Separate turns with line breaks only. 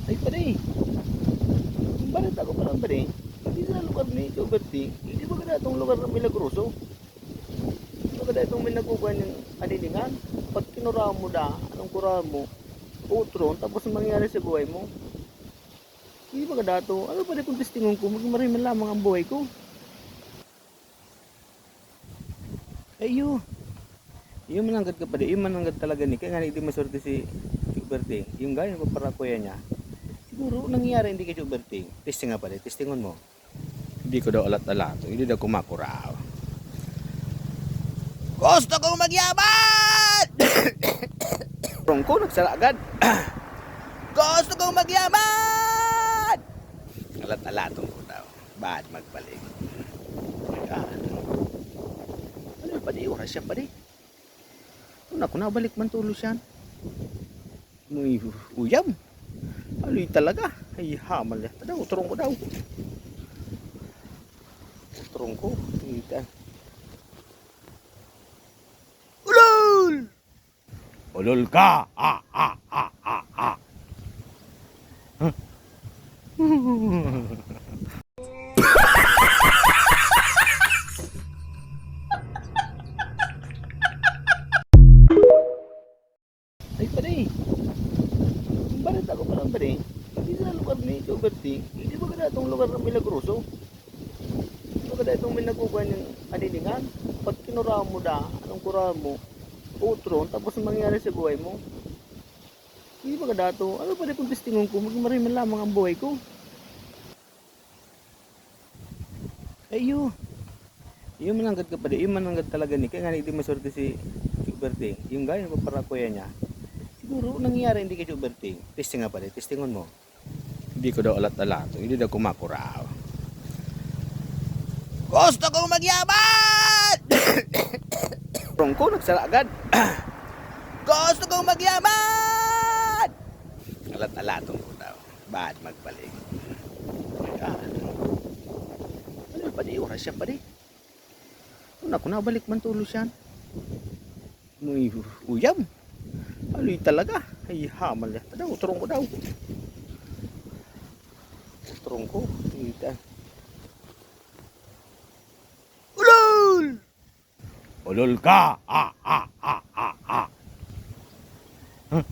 Ay pare, yung balita ko pala pare, hindi sa lugar ni Choberty, hindi ba kada itong lugar ng Milagroso? Hindi ba kada itong may nakukuha ng anilingan? Pag kinuraan mo da, anong kuraan mo? Utron, tapos ang mangyayari sa buhay mo? Hindi ba kada ito? Ano pala kung testingon ko, maging marimang lamang ang buhay ko? Ay yung mananggad ka pala, yung mananggad talaga ni, kaya nga hindi maswerte si Choberty, yung gaya ng paparakuya niya. Siguro nangyayari hindi kay Choberty. Testing nga pala, testingon mo. Hindi ko daw alat-alat, hindi daw kumakuraw. Gusto kong magyaman! Rongko, nagsara agad. Gusto kong magyaman! Alat-alatong ko daw. Bad magbalik. Ano pa di oras siya pa di? Kung ako nabalik man tulos yan. Muy uyam. Aloy talaga. Ay hamal ya. Tadaw, turong ko daw. Turong ko. Ita. Ulol! Ulol ka! Ah, ah, ah, ah, ah. Huh? Ay pare, yung balita ko pala pare, hindi sa lugar ni Choberty, hindi ba kada itong lugar ng Milagroso? Hindi ba kada itong may nakukuha ng anilingan? Pag kinuraan mo da, anong kuraan mo? Utron, tapos ang mangyayari sa buhay mo? Hindi ba kada ito? Ano pala kung testingon ko, maging marimang lamang ang buhay ko? Ay yung mananggad ka pala, yung mananggad talaga ni, kaya nga hindi maswerte si Choberty, yung gaya ng paparakuya niya. Siguro nangyayari hindi kay Choberty. Testing nga pala, testingon mo. Hindi ko daw alat-alat, hindi daw kumakuraw. Gusto kong magyaman! Rongko, nagsara agad. Gusto kong magyaman! Alat-alatong ko daw. Bad magbalik. Ano pa di oras siya pa di? Kung ako nabalik man tulos yan. Muy uyam. Aloy talaga. Ay hamal ya. Tadaw, turong ko daw. Turong ko. Ita. Ulol! Ulol ka! Ah, ah, ah, ah, ah. Huh?